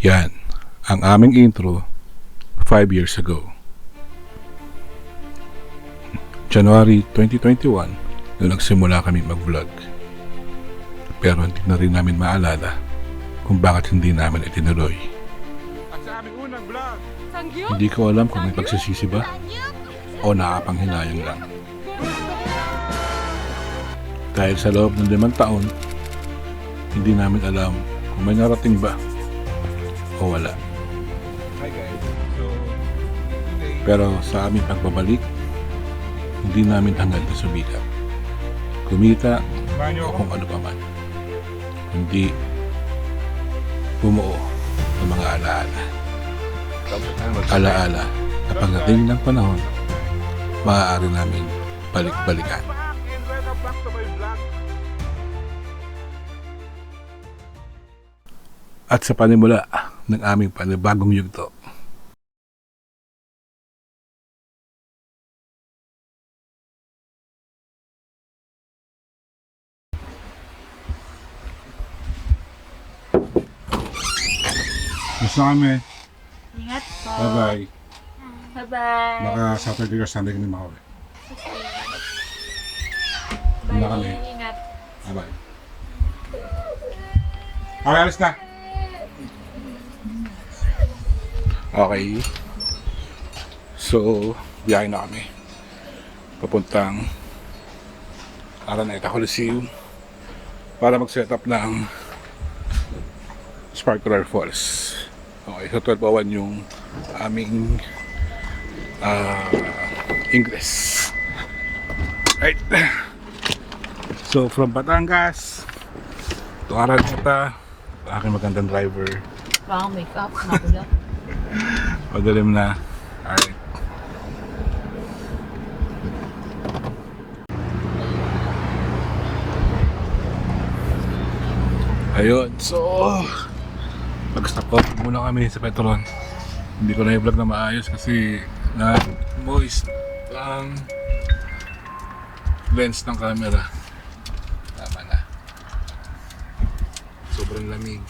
Yan, ang aming intro 5 years ago. January 2021, nung nagsimula kami mag-vlog. Pero hindi na rin namin maalala kung bakit hindi namin itinuloy. At sa aming unang vlog, Hindi ko alam kung may pagsisisi ba o nakapanghinayang lang. Dahil sa loob ng 5 taon, hindi namin alam kung may narating ba o wala. hi guys. So, today, Pero sa aming pagbabalik, hindi namin hangad na sumikat. Kumita samahan niyo o ako. kung ano pa man. Kundi bumuo ng mga alaala. Alaala na pagdating ng panahon, maaari namin balik-balikan. And welcome back to my vlog. At sa panimula ng aming panibagong yugto, gusto kami. Ingat po. Bye-bye. Bye-bye. Baka Saturday or Sunday kami makauwi. Bye. na kami. Ingat. Bye-bye. Okay, alis na. Okay. So, biyahe na kami. Papuntang Araneta Coliseum para mag-set up ng Sparkler Falls. Okay, so 12:01 yung aming English. Right. So, from Batangas to Araneta, aking magandang driver. Baka make-up. Nakula. Padalim na. Alright. Ayun. So, mag-stop off muna kami sa Petron. Hindi ko na i-vlog na maayos kasi na-moist ang lens ng camera. Tama na. Sobrang lamig.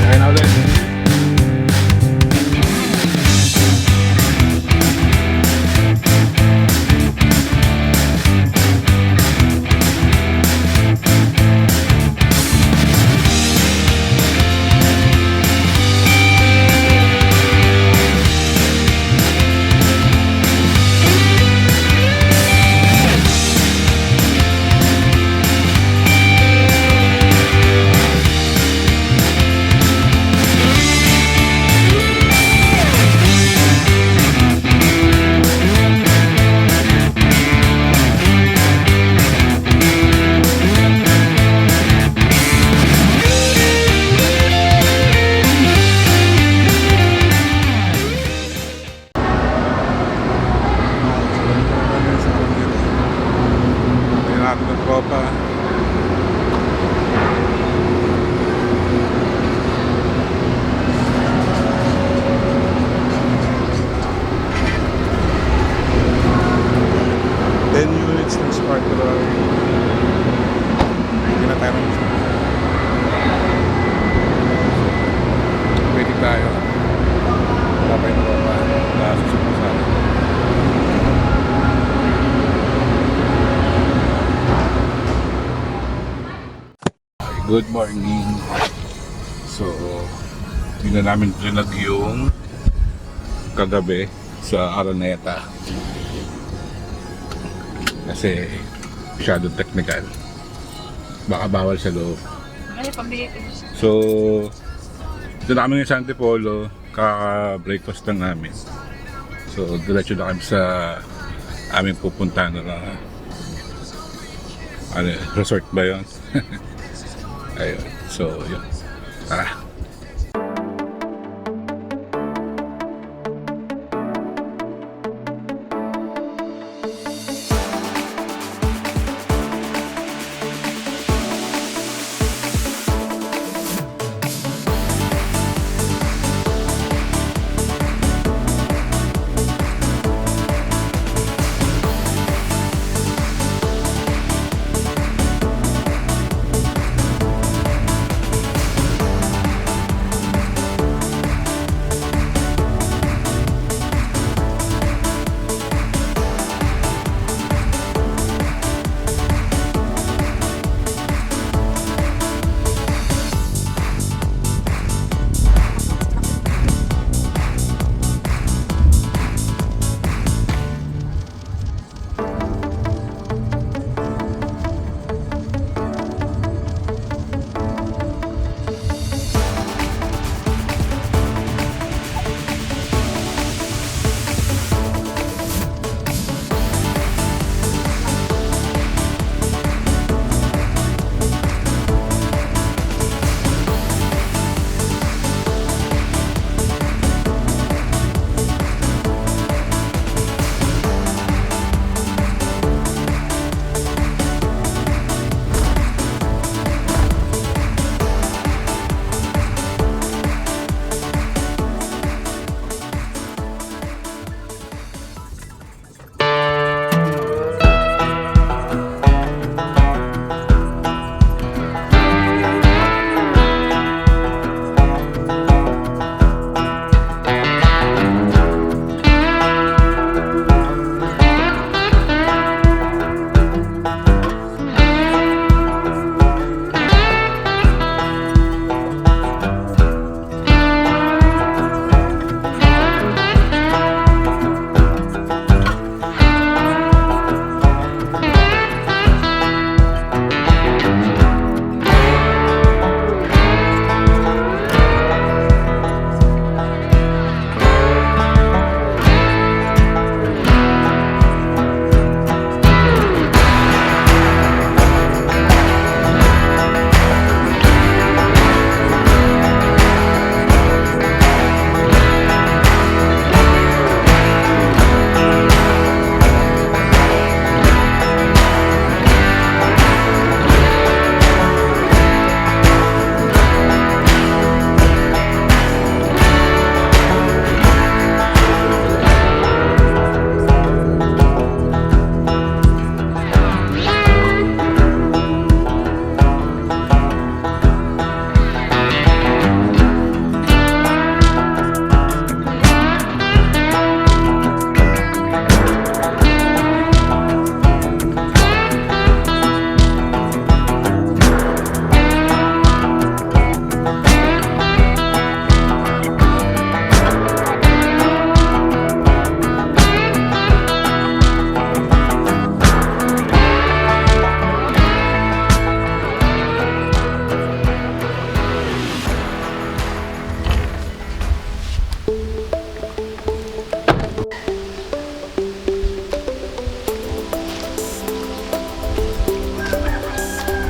Kaya na ulit. Ayun natin ng tropa. Ten units ng Sparkler. Hindi na tayo ng waiting tayo. Wala pa yung tropa. Nasusunod sa atin. Good morning. So, hindi na namin trinag yung kagabi sa Araneta. Kasi masyadong technical. Baka bawal sa loob. Ay, pambigay ko. So, ito na kami ng San Antipolo. Kaka-breakfast lang namin. So, diretso na kami sa aming pupuntahan na ano, resort ba yun? Ayun. So, yun. Tara.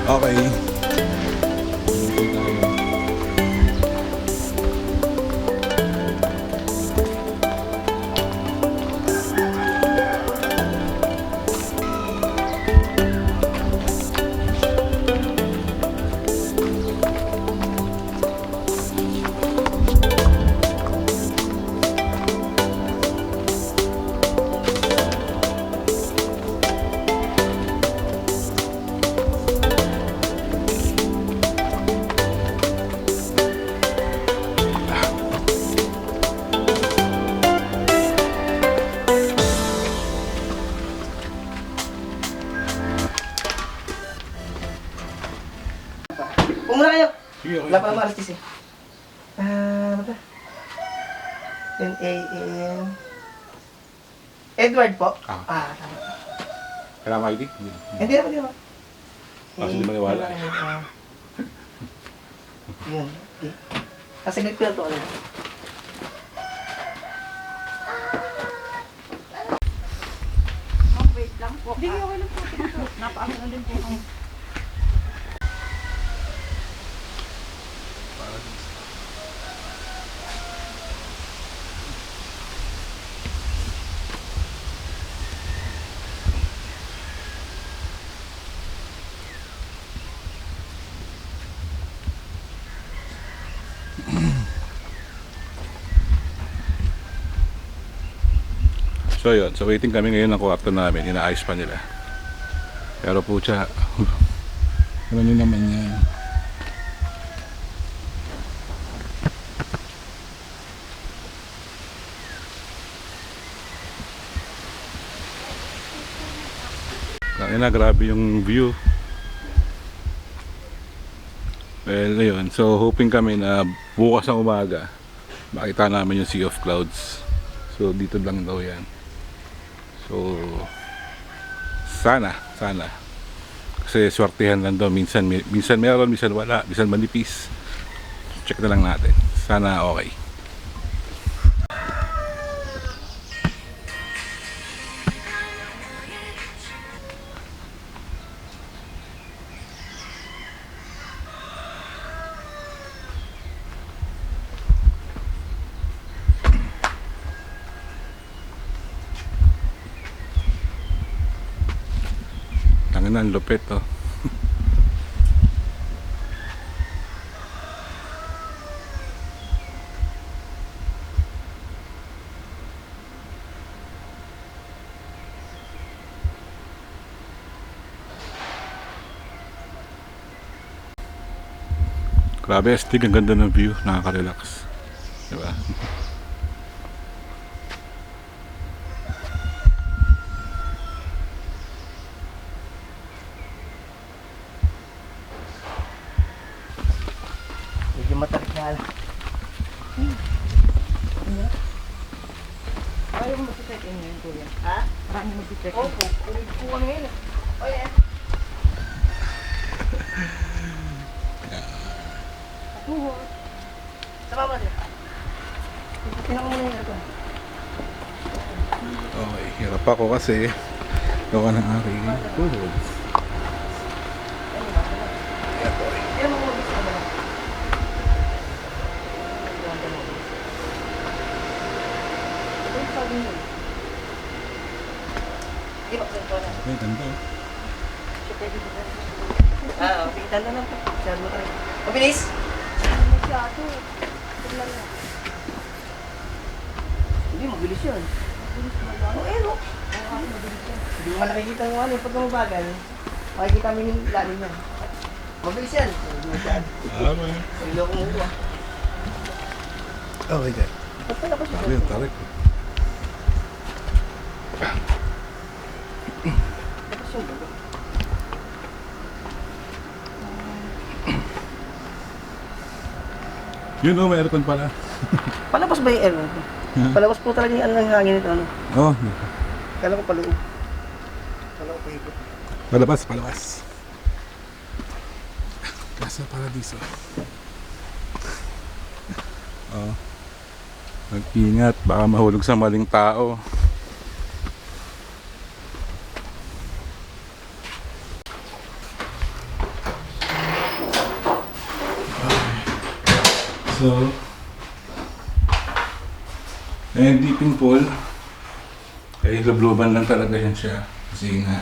Okay. Umuna kayo. Sige, okay. Wala pa ang marites eh. Ano ba? 10 a.m. Edward po? Tama. Kailangan ka ID? Hindi naman. Kasi di maniwala. Yun. Okay. Kasi nag-fill to ulit. Ma'am, wait lang po. Hindi, okay lang po. Napaano na din po ang... So yun, so waiting kami ngayon ng kwarto namin, inaayos pa nila. Pero pucha, ano nyo naman yan? Kaya grabe yung view. Well, ayun, so hoping kami na bukas ng umaga makita namin yung Sea of Clouds. So dito lang daw yan. So sana kasi swertihan lang daw, minsan meron, minsan wala, minsan manipis. Check na lang natin, sana okay. Tangina, ang lupit oh. Grabe, astig, ang ganda ng view, nakaka-relax. Diba? Medyo matarik na alam. Ayaw mo mag-check in ngayon, kuya. Ha? Marami mag-check in. Opo. Kuha na yun eh. O yan. Sama mo natin. Tingnan ko muna yung aircon. Okay, hirap ako kasi gawa ng aking tuhod. Tingnan mo muna yung aircon. Di ba? Ay, ganda oh. Okay. Tanda lang po. Saan mo tayo? Mabilis! Masyado. Tignan na. Hindi, mabilis yun. Oo, eh, no? Hindi mo nakikita mo ano, pag mabagal, makikita mo yung lalim niya. Mabilis yan. Hindi masyado. Tama. Hindi ako umuha. Oh my God. Ba't pala pa siya? Sabi yung tarik. Tapos yung dulo. Yun oh, may aircon pala. Palabas ba yung aircon? Palabas po talaga yung ano ng hangin nito. Ano? Oh, Kala ko paloob. Kala ko pahigop. palabas. Nasa paradiso. Oh. Mag-ingat, baka mahulog sa maling tao. And dipping pool. Kaya lubluban lang talaga yan siya. Kasi nga,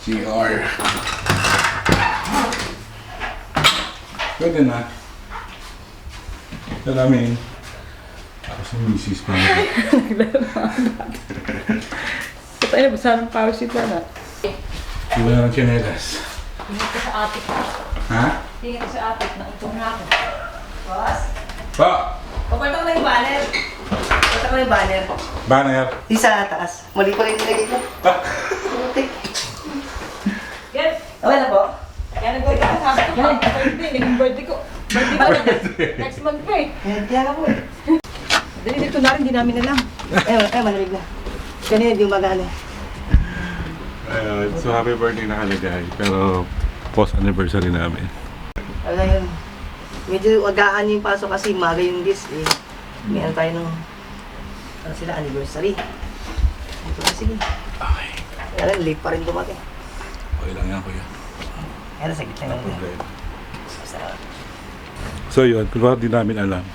CR. Pwede na. Salamin. Tapos yung misis pa. Ito ay nabasa ng power seat na. Iba na ng tsinelas. Tingin ko sa atik. Ha? Tingin ko sa atik. Nautong na ako. Boss, Pa! papalta ko na yung banner. Papalta ko na yung banner. Banner. Isa taas. Mali pa rin nilagay ko. Putik. Yan. Okay na po? Yan ang gawin ko. Sabi ko, birthday. Naging birthday ko. Birthday ko na. Next month pa eh. Kaya ka po eh. Dali dito na rin, di namin alam. Malamig na. Kanina hindi magana. Ayun, so happy birthday nakalagay. Pero post anniversary namin. Wala yun. Medyo wagaan yung pasok kasi maga yung list eh. May ano tayo ng ano sila, anniversary. Ito na sige. Okay. Kaya lang, late pa rin dumating. Okay lang yan, kuya. Kaya lang, saglit lang. No problem. Basta, So yun, pero di namin alam.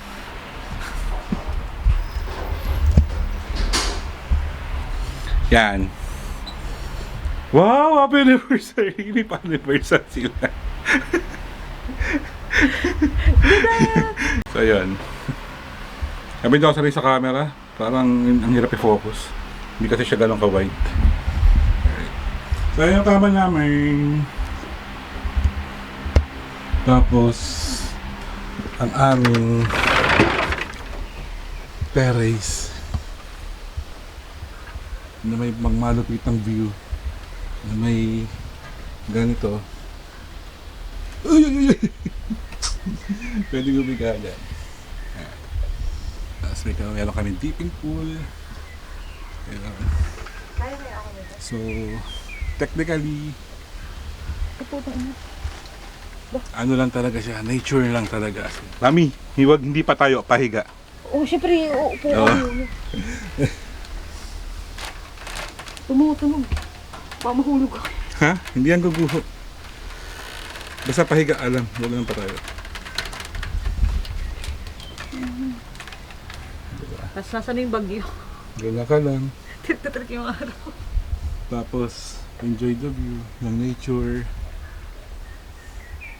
Yan. Wow, happy anniversary! Hindi pa anniversary sila. So yun. Sabi daw sarili sa camera, parang ang hirap i-focus. Hindi kasi siya ganun ka-wide. Alright. So yun yung tama namin. Tapos, ang aming terrace na may magmalupitang view na may ganito. Uy, uy, uy! Pwede gumiga dyan. Ayan. Tapos meron kami dipping pool. Ayan. So, technically, ano lang talaga siya, nature lang talaga. Mami, hindi pa tayo pahiga. Oh, syempre, uupo Oo. ako. Tumutunog. Pamahulog ako. Ha? Hindi yan guguho. Basta pahiga alam, wala nang pa tayo. Tapos nasa na yung bagyo. Ganyan ka lang. Titrik yung araw. Tapos, enjoy the view ng nature.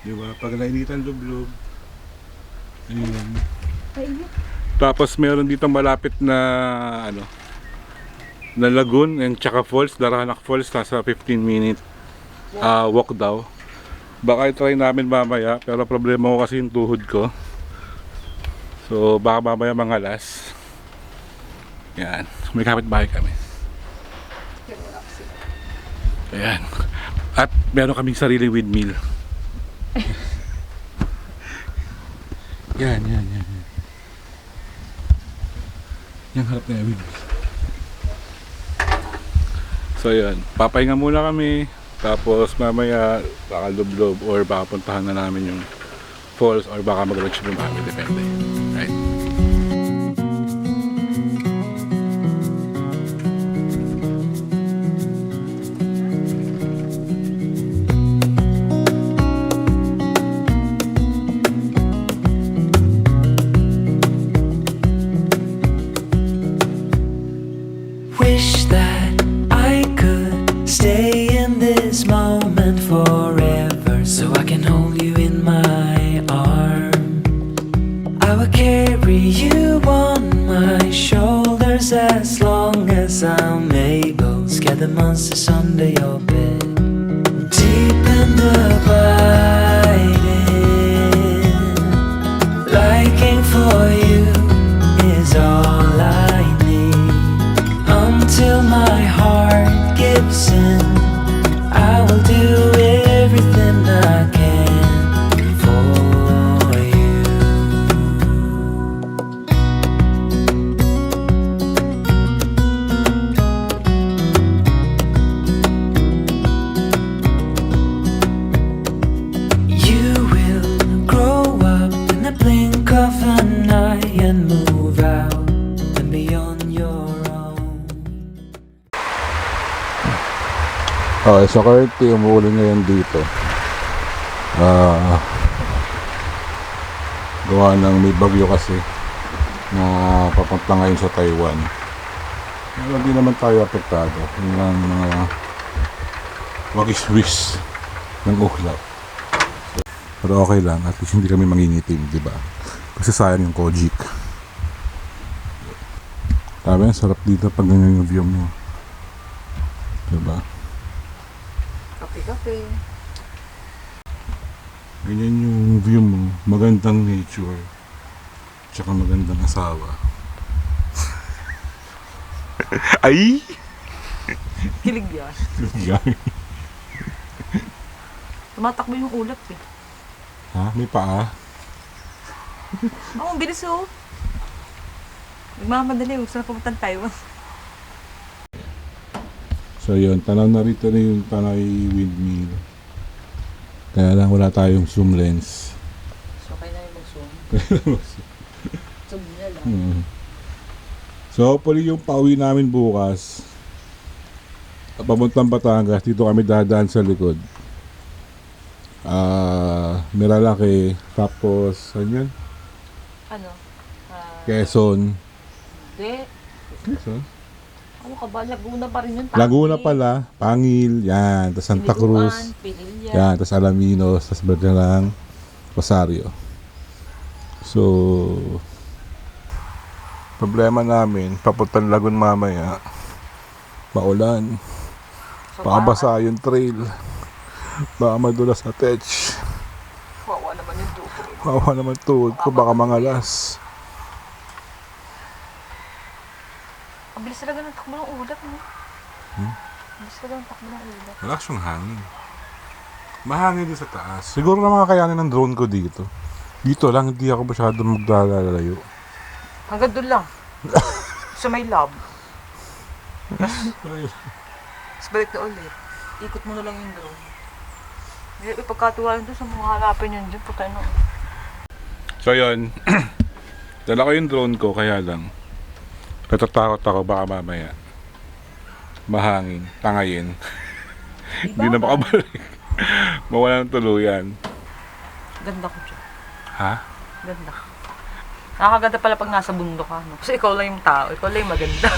Diba? Pag nainitan lublob. Ayun. Ayun. Tapos meron dito malapit na ano na lagoon and tsaka falls, Darahanak Falls, nasa 15-minute walk daw. Baka i-try namin mamaya, pero problema ko kasi yung tuhod ko. So baka mamaya mangalas. Yan, may kapitbahay kami. Ayan. At meron kaming sariling windmill. Yan. Yung harap na yung windmill. So yun, papahinga muna kami. Tapos mamaya baka lublob or baka puntahan na namin yung falls or baka mag-lunch na kami, depende. Right? Wish that I could stay in this moment forever, so I can hold you in my arms. I will carry you on my shoulders as long as I'm able. Scare the monsters under your bed. Deep in the abiding, liking for you is all I need. Until my heart gives in, I will do everything I can for you. You will grow up in the blink of an eye and move out and beyond your own. Okay, so currently umuulan ngayon dito. Gawa ng may bagyo kasi. na papunta ngayon sa Taiwan. Pero hindi naman tayo apektado. Yung mga wagis-wis ng uklap. Pero okay lang, at least hindi kami mangingitim, di ba? Kasi sayang yung Kojik. Sabi, sarap dito pag ganyan yung view mo. Di ba? Kape-kape. Ganyan yung view mo, magandang nature, tsaka magandang asawa. Ay! Kilig yan. Tumatakbo yung ulap eh. Ha? May paa? Oo, ang bilis oh. Nagmamadali, gusto na pumunta ng Taiwan. So yun, tanaw na rito na yung Tanay Windmill. Kaya lang wala tayong zoom lens. So, kaya na yung mag-zoom. Zoom niya lang. So hopefully yung pauwi namin bukas, papuntang Batangas, dito kami dadaan sa likod. Miralaki, tapos ano yun? Ano? Quezon. Hindi. Quezon? Ano ka ba? Laguna pa rin yun. Laguna pala, Pangil, yan, tapos Santa Cruz, Pinilya. yan, tapos Alaminos, tapos Bergalang, Rosario. So, problema namin, papuntang Lagun mamaya, maulan, baka basa yung trail, baka madulas sa tetch, Wawa naman yung tuko. kawawa naman tuhod ko, baka mangalas. Ang bilis talaga ng takbo ng ulap, no? Ang bilis talaga ng takbo ng ulap. Relax yung hangin. Mahangin din sa taas. Siguro na makakayanin ng drone ko dito. Dito lang, hindi ako masyado magdalalayo. Hanggang doon lang. Sa may lab. Tapos balik na ulit. Ikot mo na lang yung drone. Hindi ipagkatuwalan doon sa mga harapin yun dyan. Puta no. So yun, dala ko yung drone ko, kaya lang natatakot ako baka mamaya mahangin, tangayin. Hindi na makabalik. Mawala ng tuluyan. Ganda ko dyan. Ha? Ganda. Nakakaganda pala pag nasa bundok ka, no? Kasi ikaw lang yung tao. Ikaw lang yung maganda.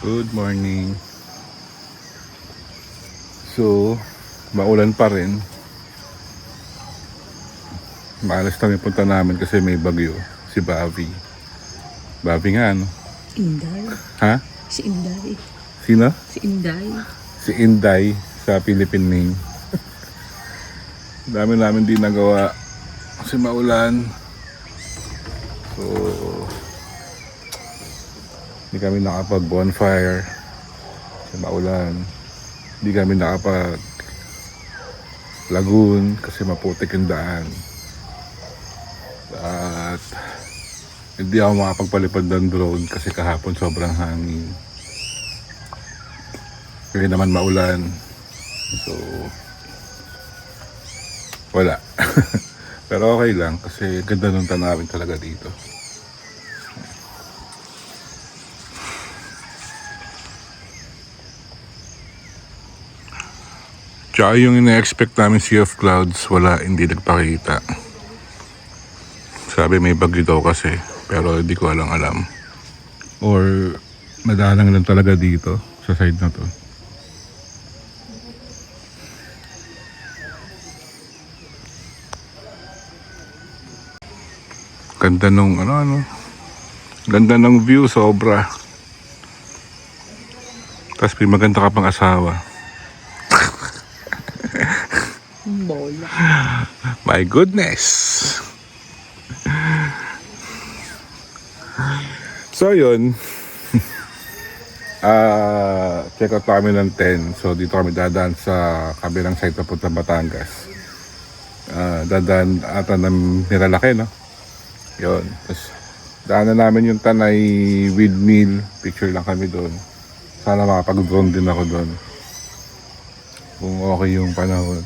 Good morning. So, maulan pa rin. Maalas lang yung punta namin kasi may bagyo. Si Bobby. Bobby nga, ano? Inday. Ha? Si Inday. Sino? Si Inday. Si Inday sa Philippine name. Dami namin di nagawa kasi maulan. So, hindi kami nakapag bonfire kasi maulan. Hindi kami nakapag lagoon kasi maputik yung daan. At hindi ako makapagpalipad ng drone kasi kahapon sobrang hangin. Kaya naman maulan. So, wala. Pero okay lang kasi ganda ng tanawin talaga dito. Tsaka yung ina-expect namin Sea of Clouds, wala, hindi nagpakita. Sabi may bagyo daw kasi, pero hindi ko alam. Or madalang lang talaga dito sa side na to. Ganda nung ganda ng view, sobra. Tapos may maganda ka pang asawa. Bola. My goodness. So yun. Check out kami ng 10. So dito kami dadaan sa kabilang side papunta Batangas. Dadaan ata ng Miralaki, no? Yun. Tapos daanan namin yung Tanay windmill. Picture lang kami doon. Sana makapag-drone din ako doon. Kung okay yung panahon.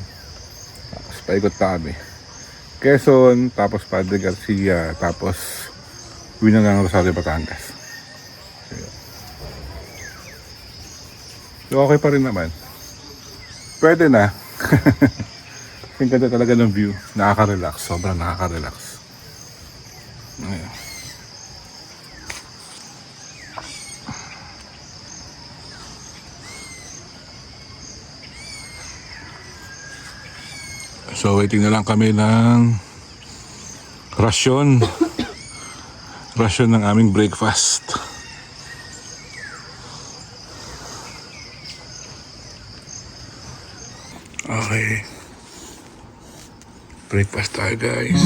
Tapos paikot na kami. Quezon, tapos Padre Garcia, tapos uwi na ng Rosario, Batangas. So okay pa rin naman. Pwede na. Ang ganda talaga ng view. Nakaka-relax. Sobrang nakaka-relax. Ayan. So waiting na lang kami ng rasyon. Rasyon ng aming breakfast. Okay. Breakfast tayo, guys.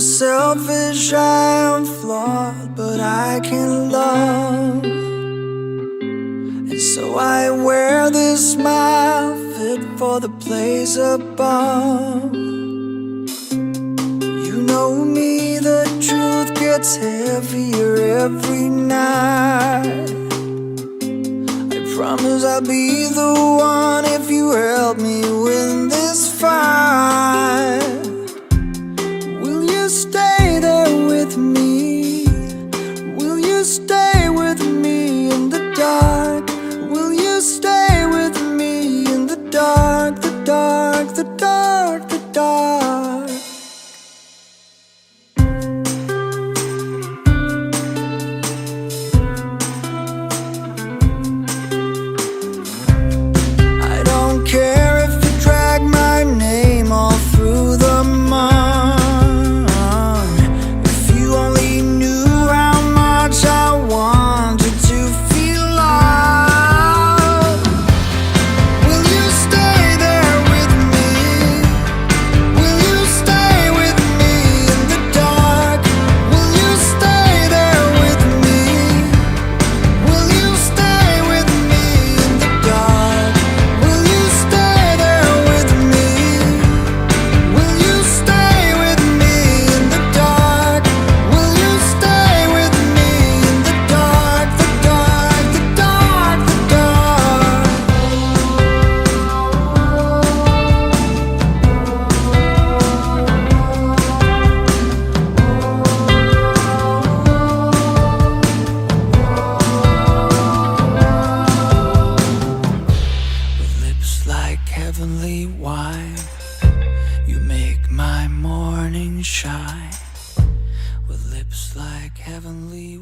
Selfish, I am flawed, but I can love. And so I wear this smile fit for the place above. You know me, the truth gets heavier every night. I promise I'll be the one if you help me win this fight. Stay there with me. Will you stay with me in the dark? Will you stay with me in the dark, the dark, the dark, the dark?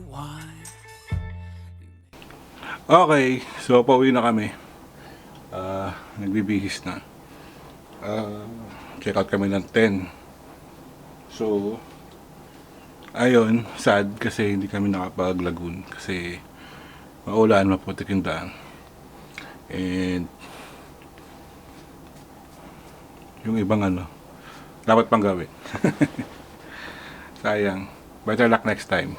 why. Okay, so pauwi na kami. Nagbibihis na. Check out kami ng 10. So, ayun, sad kasi hindi kami nakapag-lagoon kasi maulan, maputik yung daan. And yung ibang dapat pang gawin. Sayang. Better luck next time.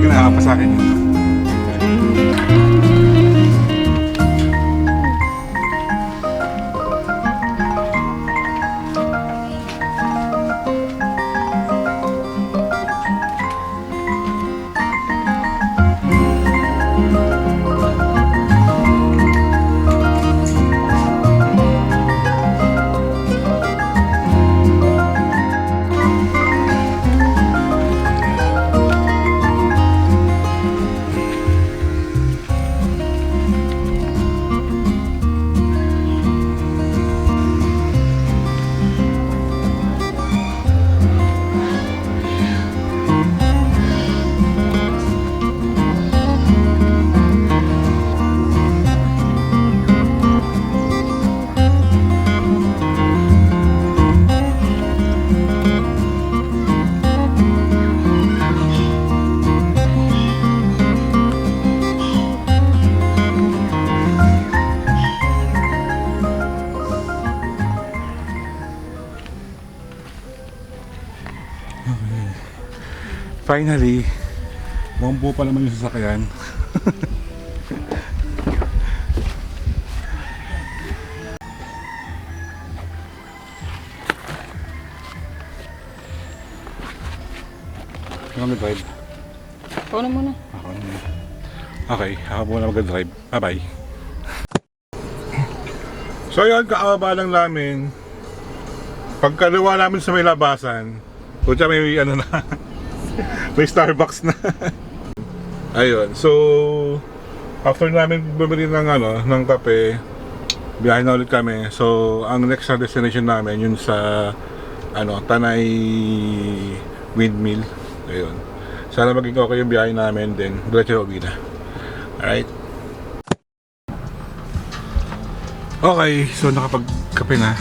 Kinakapa sa akin yun. Finally, bumbu pa naman yung sasakyan. Ano drive? Ikaw na muna. Ako na. Okay, ako muna mag-drive. Bye-bye. So yun, kaababa lang namin. Pagkaliwa namin sa may labasan, kutsa may na, may Starbucks na. Ayun, so after namin bumili ng ng kape, biyahe na ulit kami. So ang next na destination namin yun sa Tanay Windmill. Ayun. Sana maging okay yung biyahe namin, then diretso uwi na. Alright. Okay, so nakapagkape na.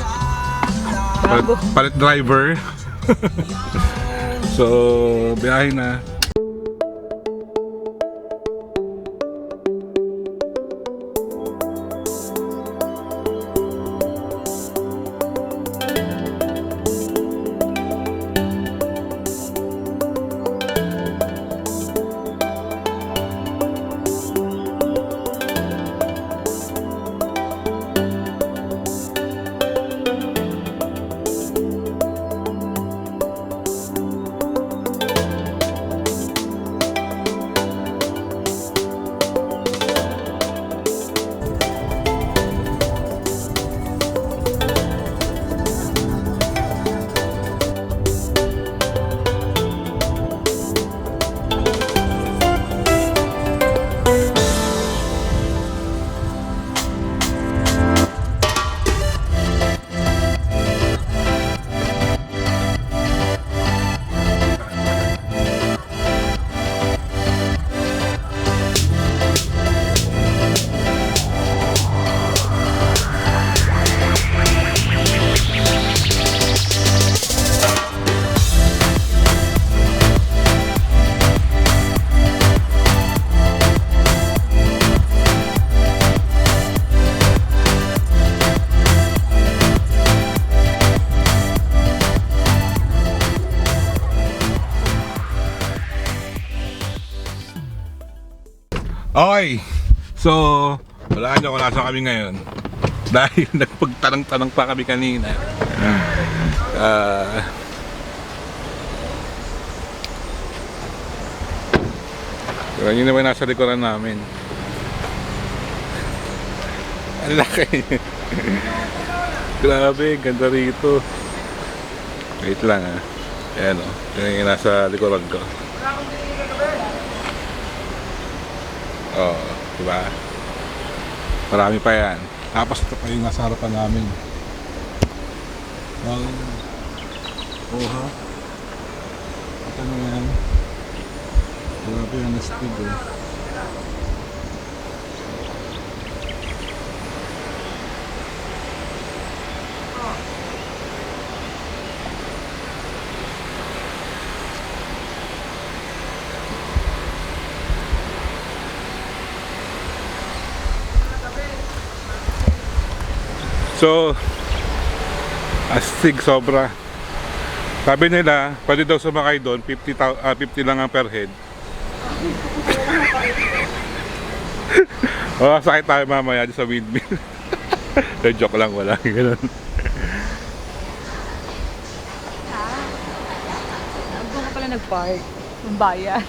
Palit driver. So, biyahe na. Okay. So, wala nyo kung nasa kami ngayon. Dahil nagpagtanong-tanong pa kami kanina. So, yun naman nasa likuran namin. Ang laki. Grabe, ganda rito. Wait lang ha. Ayan o. Yun yung nasa likuran ko. Oh, diba? Marami pa yan. Tapos ito pa yung nasa harapan namin. Oh, ha? Ito na yan. Grabe yung nastig eh. So, astig sobra. Sabi nila, pwede daw sumakay doon, 50 lang ang per head. O, sakit tayo mamaya sa windmill. Joke lang, wala. Ganun. Doon ka pala nag-park. Ang bayan.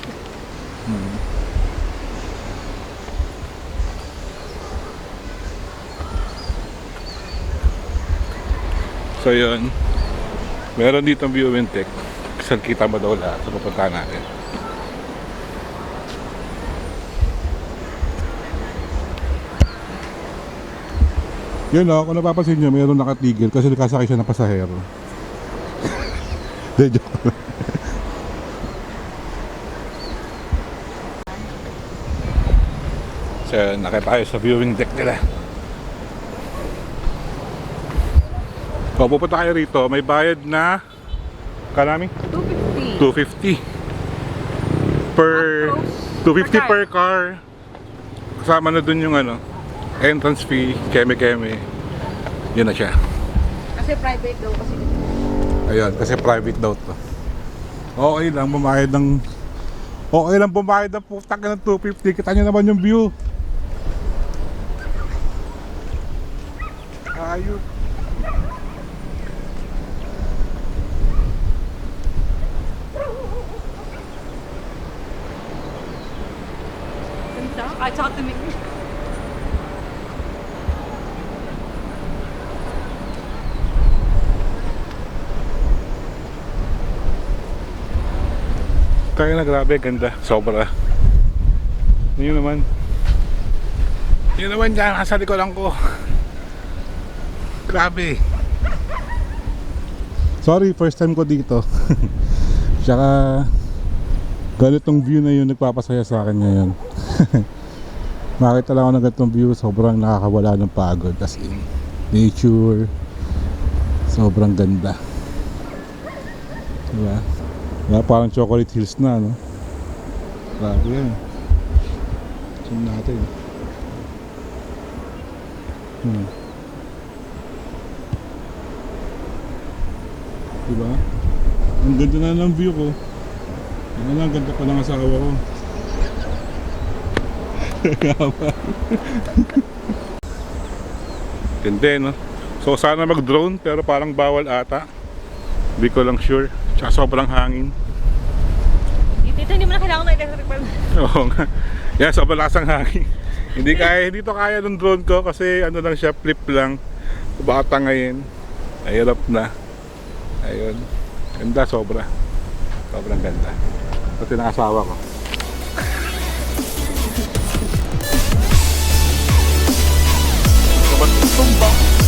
So yun, meron dito ang view and tech. Saan kita mo daw lahat sa pupuntahan natin. Yun o, kung napapansin nyo, mayroon nakatigil kasi nakasakay siya ng pasahero. De, joke lang. So, nakita tayo sa viewing deck nila. O, pupunta kayo rito, may bayad na kanami? 250. 250 per 250 Per per car. Kasama na dun yung ano, entrance fee, keme-keme. Yun na siya. Kasi private daw kasi. Ayun, kasi private daw to. Okay lang bumayad ng putak ng 250. Kita nyo naman yung view. Ayun. Ganda. Kahit saka tumingin. Kaya na, grabe, ganda. Sobra. Yun naman. Yun naman dyan, nasa likuran ko. Grabe. Sorry, first time ko dito. Tsaka ganitong view na yun nagpapasaya sa akin ngayon. Makita lang ako ng ganitong view, sobrang nakakawala ng pagod. As in, nature. Sobrang ganda. Diba? Diba? Parang Chocolate Hills na, no? Grabe yan. Zoom natin. Diba? Ang ganda na ng view ko. Ano na, ang ganda pa ng asawa ko. Ganda, no? So sana mag-drone pero parang bawal ata. Hindi ko lang sure. Tsaka sobrang hangin. Dito hindi mo na kailangan ng electric bulb. Oo nga. Yan, sobrang lasang hangin. Hindi to kaya ng drone ko kasi ano lang siya, flip lang. Baka tangayin. Mahirap na. Ayun. Ganda, sobra. Sobrang ganda. Pati ng asawa ko. Tumbang.